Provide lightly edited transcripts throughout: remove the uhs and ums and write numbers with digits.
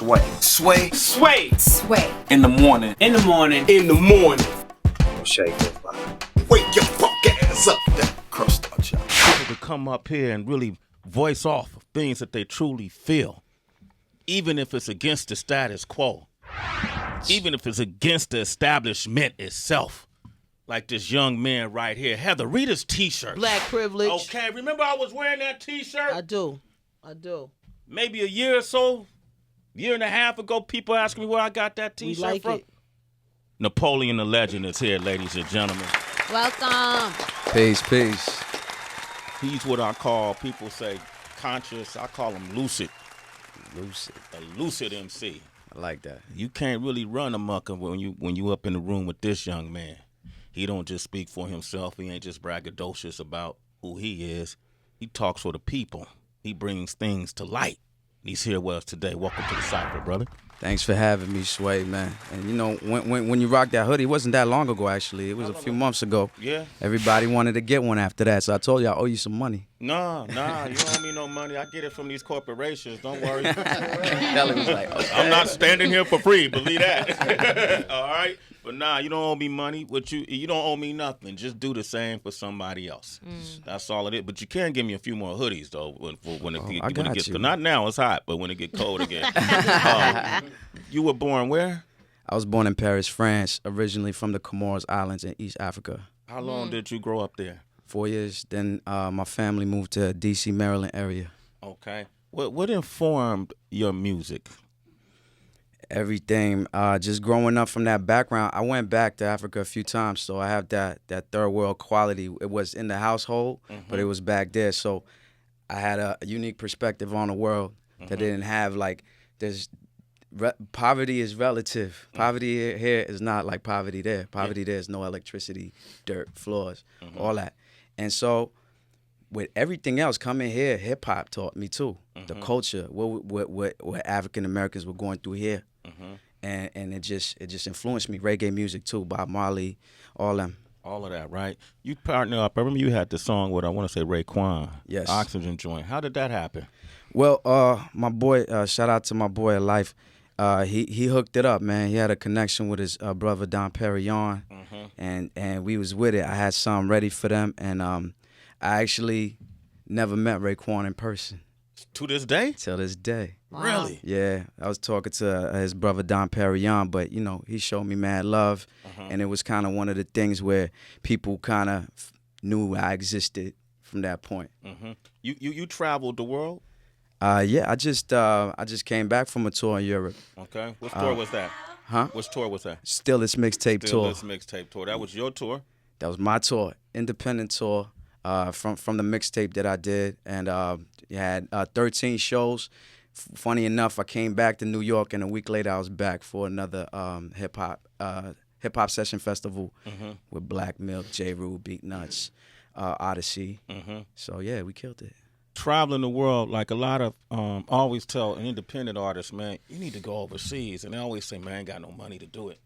Sway. Sway. Sway. Sway. In the morning. In the morning. In the morning. Shake it, bro. Wake your punk ass up. That crust out y'all. People to come up here and really voice off of things that they truly feel, even if it's against the status quo, even if it's against the establishment itself. Like this young man right here. Heather, read his T-shirt. Black privilege. Okay, remember I was wearing that T-shirt? I do. Maybe a year or so, year and a half ago, people asked me where I got that T-shirt We like from. it. Napoleon the legend is here, ladies and gentlemen. Welcome. Peace. He's what I call, people say conscious, I call him lucid. Lucid. A lucid MC. I like that. You can't really run amok when you up in the room with this young man. He don't just speak for himself. He ain't just braggadocious about who he is. He talks for the people. He brings things to light. He's here with us today. Welcome to the Cypher, brother. Thanks for having me, Sway, man. And you know, when you rocked that hoodie, it wasn't that long ago, actually. It was a few months ago. Yeah. Everybody wanted to get one after that, so I told you I owe you some money. Nah, you don't owe me no money. I get it from these corporations. Don't worry. Ellie was like, okay. I'm not standing here for free. Believe that. All right? But nah, you don't owe me money. You don't owe me nothing. Just do the same for somebody else. That's all it is. But you can give me a few more hoodies though when it gets not now. It's hot, but when it get cold again. You were born where? I was born in Paris, France, originally from the Comoros Islands in East Africa. How long did you grow up there? 4 years. Then my family moved to D.C., Maryland area. Okay. What informed your music? Everything. Just growing up from that background, I went back to Africa a few times, so I have that third world quality. It was in the household, but it was back there. So I had a unique perspective on the world that they didn't have. Like, poverty is relative. Poverty here is not like poverty there. Poverty there is no electricity, dirt, floors, all that. And so with everything else coming here, hip hop taught me too. The culture, what African Americans were going through here. And it just influenced me. Reggae music too, Bob Marley, all them. All of that, right? You partner up. I remember you had the song with, I want to say, Raekwon. Yes. Oxygen Joint. How did that happen? Well, my boy, shout out to my boy at Life. He hooked it up, man. He had a connection with his brother Don Perignon, and we was with it. I had something ready for them, and I actually never met Raekwon in person. To this day? Till this day. Wow. Really? Yeah, I was talking to his brother Don Perignon, but you know, he showed me mad love, and it was kind of one of the things where people kind of knew I existed from that point. You traveled the world? Yeah, I just came back from a tour in Europe. Okay, what tour was that? Which tour was that? Still This Mixtape Tour. Still This Mixtape Tour. That was your tour? That was my tour, independent tour, from the mixtape that I did, and had 13 shows. Funny enough, I came back to New York, and a week later I was back for another hip hop session festival with Black Milk, J. Rule, Beat Nuts, Odyssey. So yeah, we killed it. Traveling the world, like a lot of, always tell an independent artist, man, you need to go overseas, and they always say, man, I ain't got no money to do it.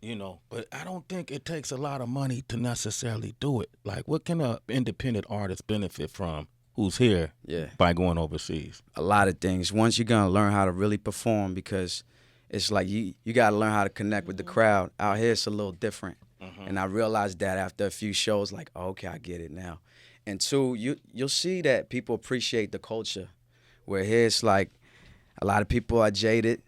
You know, but I don't think it takes a lot of money to necessarily do it. Like, what can an independent artist benefit from who's here by going overseas? A lot of things. Once you're going to learn how to really perform, because it's like you got to learn how to connect with the crowd. Out here, it's a little different. And I realized that after a few shows, like, oh, okay, I get it now. And two, you'll see that people appreciate the culture, where here it's like a lot of people are jaded,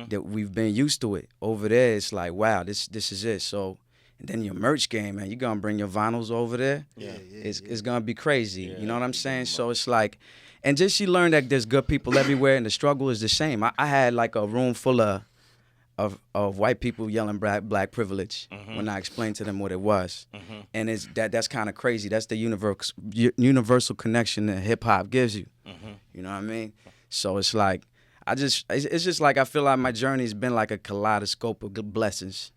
that we've been used to it. Over there, it's like, wow, this is it. So, and then your merch game, man, you're going to bring your vinyls over there. It's going to be crazy. You know what I'm saying? So it's like, and just you learn that there's good people everywhere, and the struggle is the same. I had like a room full of white people yelling black privilege when I explained to them what it was. And it's that's kind of crazy. That's the universal connection that hip hop gives you. You know what I mean? So it's like, it's just like I feel like my journey's been like a kaleidoscope of good blessings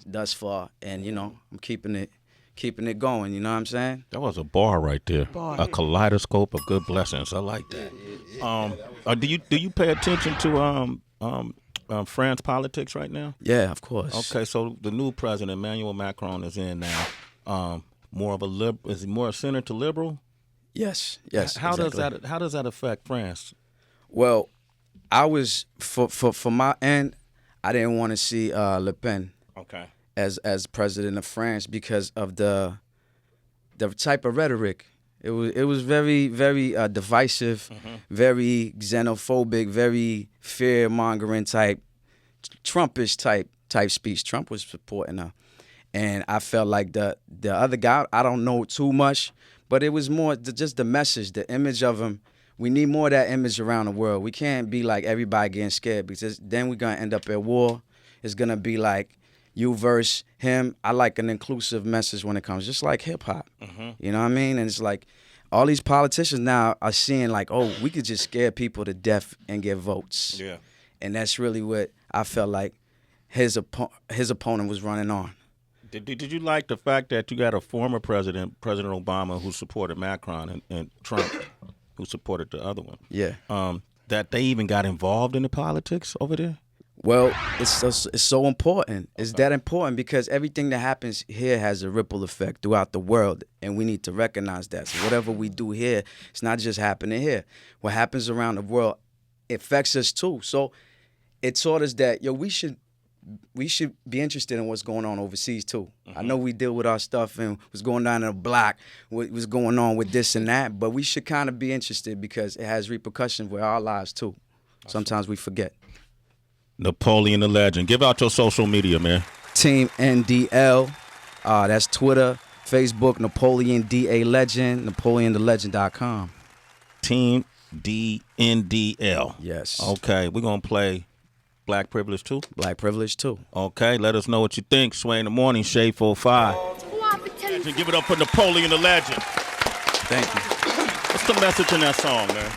thus far, and you know, I'm keeping it going. You know what I'm saying? That was a bar right there. A kaleidoscope of good blessings. I like that. Do you pay attention to France politics right now? Yeah, of course. Okay, so the new president, Emmanuel Macron, is in now. More of a is he more center to liberal? Yes. How exactly. does that affect France? Well, I was for my end, I didn't want to see Le Pen as president of France because of the type of rhetoric. It was very, very divisive, very xenophobic, very fear-mongering type, Trumpish type speech. Trump was supporting her. And I felt like the other guy, I don't know too much, but it was more just the message, the image of him. We need more of that image around the world. We can't be like everybody getting scared because then we're going to end up at war. It's going to be like you versus him. I like an inclusive message when it comes, just like hip-hop. You know what I mean? And it's like all these politicians now are seeing like, oh, we could just scare people to death and get votes. Yeah. And that's really what I felt like his opponent was running on. Did you like the fact that you got a former president, President Obama, who supported Macron and Trump, who supported the other one? Yeah. That they even got involved in the politics over there? Well, it's so important. It's that important because everything that happens here has a ripple effect throughout the world, and we need to recognize that. So whatever we do here, it's not just happening here. What happens around the world affects us too. So it taught us that, we should be interested in what's going on overseas too. I know we deal with our stuff and what's going on in the block, what was going on with this and that, but we should kind of be interested because it has repercussions with our lives too. Sometimes we forget. Napoleon the Legend. Give out your social media, man. Team NDL. That's Twitter, Facebook, Napoleon DA Legend, NapoleonTheLegend.com. Team DNDL. Yes. Okay, we're going to play Black Privilege 2? Black Privilege 2. Okay, let us know what you think. Sway in the morning, Shade 45. Give it up for Napoleon the Legend. Thank you. What's the message in that song, man?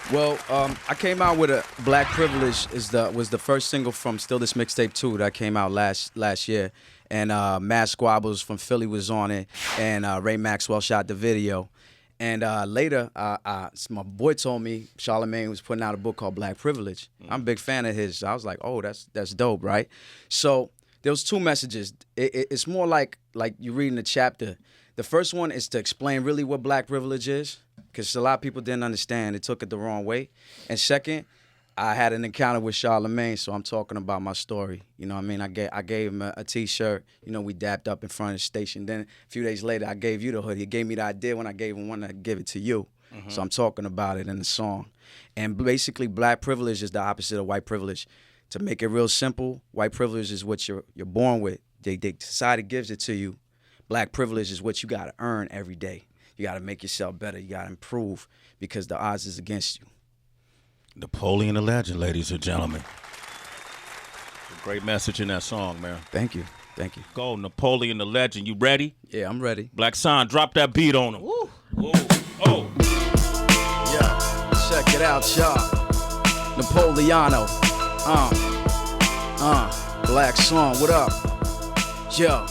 Well, I came out with a Black Privilege was the first single from Still This Mixtape 2 that came out last year. And Matt Squabbles from Philly was on it, and Ray Maxwell shot the video. And later, my boy told me Charlamagne was putting out a book called Black Privilege. I'm a big fan of his. I was like, oh, that's dope, right? So there was two messages. It's more like you reading the chapter. The first one is to explain really what Black Privilege is, because a lot of people didn't understand. They took it the wrong way. And second, I had an encounter with Charlamagne, so I'm talking about my story. You know what I mean? I gave him a T-shirt. We dapped up in front of the station. Then a few days later, I gave you the hoodie. He gave me the idea when I gave him one to give it to you. So I'm talking about it in the song. And basically, Black privilege is the opposite of white privilege. To make it real simple, white privilege is what you're born with. Society gives it to you. Black privilege is what you got to earn every day. You got to make yourself better. You got to improve because the odds is against you. Napoleon the Legend, ladies and gentlemen. Great message in that song, man. Thank you. Go, Napoleon the Legend. You ready? Yeah, I'm ready. Black Sign, drop that beat on him. Woo. Whoa. Oh. Yo, check it out, y'all. Napoleano. Black Song, what up? Yo.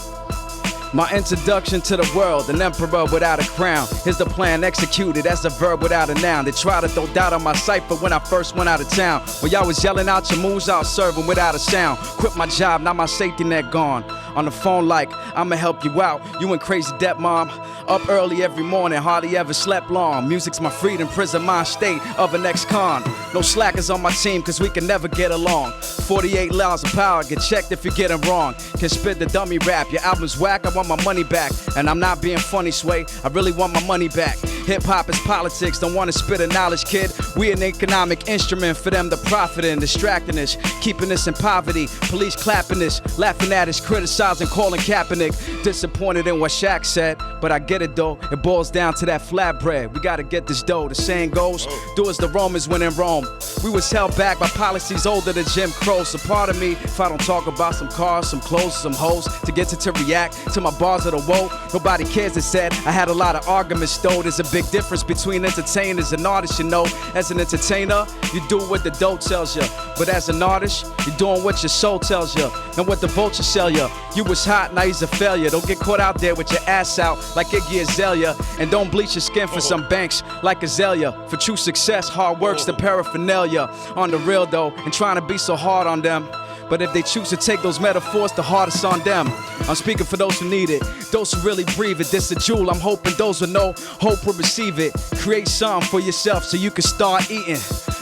My introduction to the world, an emperor without a crown. Here's the plan executed as a verb without a noun. They try to throw doubt on my cipher when I first went out of town. When y'all was yelling out your moves, I was serving without a sound. Quit my job, now my safety net gone. On the phone like, I'ma help you out. You in crazy debt, mom. Up early every morning, hardly ever slept long. Music's my freedom, prison my state of an ex-con. No slackers on my team, cause we can never get along. 48 laws of power, get checked if you get them wrong. Can spit the dummy rap, your album's whack, I want my money back. And I'm not being funny, Sway, I really want my money back. Hip-hop is politics, don't wanna spit a knowledge, kid. We an economic instrument for them to profit in, distracting us, keeping us in poverty. Police clapping us, laughing at us, criticizing, calling Kaepernick. Disappointed in what Shaq said, but I get it though, it boils down to that flatbread. We gotta get this dough, the saying goes, do as the Romans went in Rome. We was held back by policies older than Jim Crow. So pardon me if I don't talk about some cars, some clothes, some hoes. To get to react to my bars of the woe. Nobody cares, it said. I had a lot of arguments though. There's a big difference between entertainers and artists, you know. As an entertainer, you do what the dough tells you. But as an artist, you're doing what your soul tells you. And what the vultures sell you. You was hot, now he's a failure. Don't get caught out there with your ass out like Iggy Azalea. And don't bleach your skin for some banks like Azalea. For true success, hard work's the paraphernalia. On the real though, and trying to be so hard on them. But if they choose to take those metaphors, the hardest on them. I'm speaking for those who need it, those who really breathe it. This a jewel, I'm hoping those with no hope will receive it. Create some for yourself so you can start eating.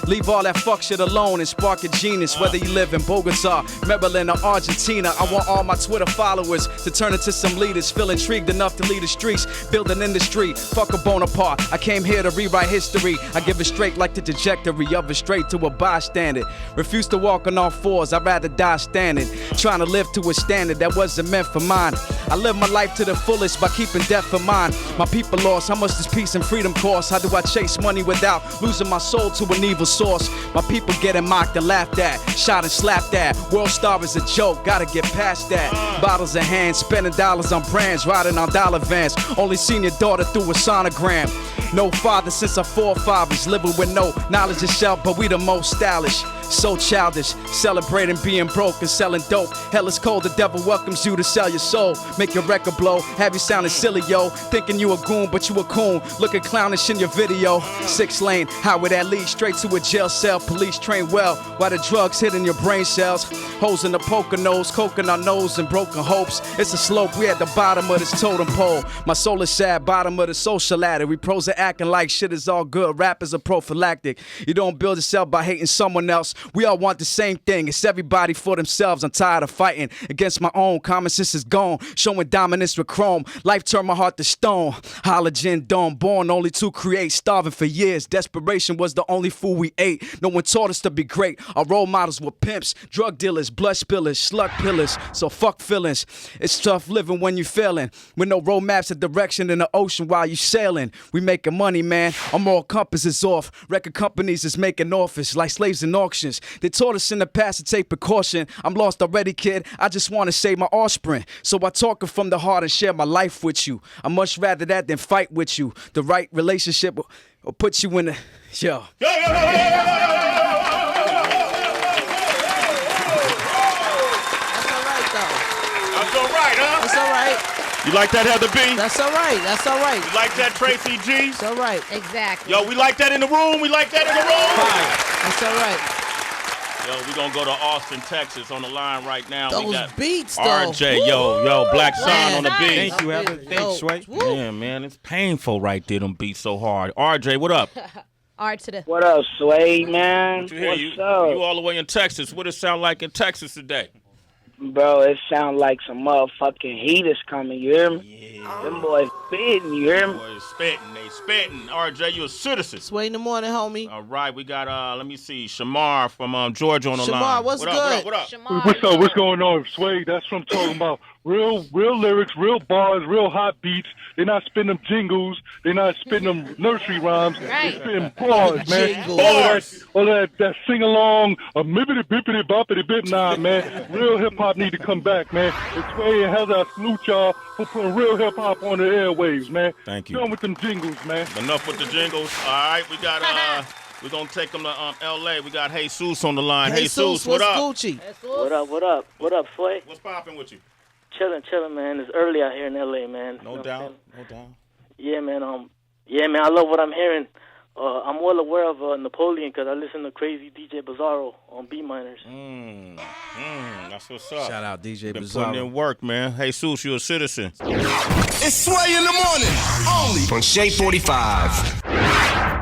Leave all that fuck shit alone and spark a genius. Whether you live in Bogota, Maryland, or Argentina, I want all my Twitter followers to turn into some leaders. Feel intrigued enough to lead the streets, build an industry. Fuck a Bonaparte, I came here to rewrite history. I give it straight like the trajectory of a straight to a bystander. Refuse to walk on all fours, I'd rather die standing. Trying to live to a standard that wasn't meant for mine. I live my life to the fullest by keeping death in mind. My people lost, how much does peace and freedom cost? How do I chase money without losing my soul to an evil source? My people getting mocked and laughed at, shot and slapped at. World star is a joke, gotta get past that. Bottles in hand, spending dollars on brands, riding on dollar vans. Only seen your daughter through a sonogram. No father since our forefathers, living with no knowledge of self, but we the most stylish. So childish, celebrating being broke and selling dope. Hell is cold, the devil welcomes you to sell your soul. Make your record blow, have you sounding silly, yo. Thinking you a goon, but you a coon. Looking clownish in your video. 6-lane, highway that leads straight to a jail cell. Police train well, while the drugs hitting your brain cells. Holes in the poker nose, coconut nose, and broken hopes. It's a slope, we at the bottom of this totem pole. My soul is sad, bottom of the social ladder. We pros are acting like shit is all good. Rap is a prophylactic. You don't build yourself by hating someone else. We all want the same thing. It's everybody for themselves. I'm tired of fighting against my own. Common sense is gone. Showing dominance with chrome. Life turned my heart to stone. Halogen dome. Born only to create. Starving for years. Desperation was the only food we ate. No one taught us to be great. Our role models were pimps, drug dealers, blood spillers, slug pillars. So fuck feelings. It's tough living when you failing. With no road maps of direction in the ocean while you sailing. We making money, man. Our moral compass is off. Record companies is making offers like slaves in auctions. They taught us in the past to take precaution. I'm lost already, kid. I just want to save my offspring. So I talk it from the heart and share my life with you. I much rather that than fight with you. The right relationship will put you in the... Yo. That's all right, though. That's all right, huh? That's all right. You like that, Heather B? That's all right. That's all right. You like that, Tracy G? That's all right. Exactly. Yo, we like that in the room. We like that in the room. That's all right. Yo, we're going to go to Austin, Texas on the line right now. Those we got beats, though. RJ, yo, Black Sun on the beat. Thank you, Heather. Thanks, Sway. Yeah, man, it's painful right there, them beats so hard. RJ, what up? R to the. What up, Sway, man? What you hear? What's up? You all the way in Texas. What it sound like in Texas today? Bro, it sound like some motherfucking heat is coming, you hear me? Yeah. Them boys spitting, you hear me? Boys spitting, they spitting. RJ, you a citizen. Sway in the morning, homie. All right, we got, let me see, Shamar from Georgia on the line. Shamar, what's good? What up? Shamar, What's up? What's going on, Sway? That's what I'm talking about. Real lyrics, real bars, real hot beats. They're not spitting them jingles. They're not spitting them nursery rhymes. Right. They're spitting bars, man. Jingles. All that sing along, a mippity bippity boppity bip. Nah, man. Real hip hop need to come back, man. And Sway and Heather, I salute y'all for putting real hip hop on the airwaves, man. Thank you. Done with them jingles, man. Enough with the jingles. All right, we got we're gonna take them to L.A. We got Jesus on the line. Jesus, what what's up? Gucci? What up? What up, Sway? What's popping with you? Chillin', man. It's early out here in L.A., man. No doubt. No doubt. Yeah, man. I love what I'm hearing. I'm well aware of Napoleon because I listen to Crazy DJ Bizarro on B minors. That's what's up. Shout out DJ Been Bizarro. putting in work, man. Jesus, you a citizen. It's Sway in the morning, only on Shade 45.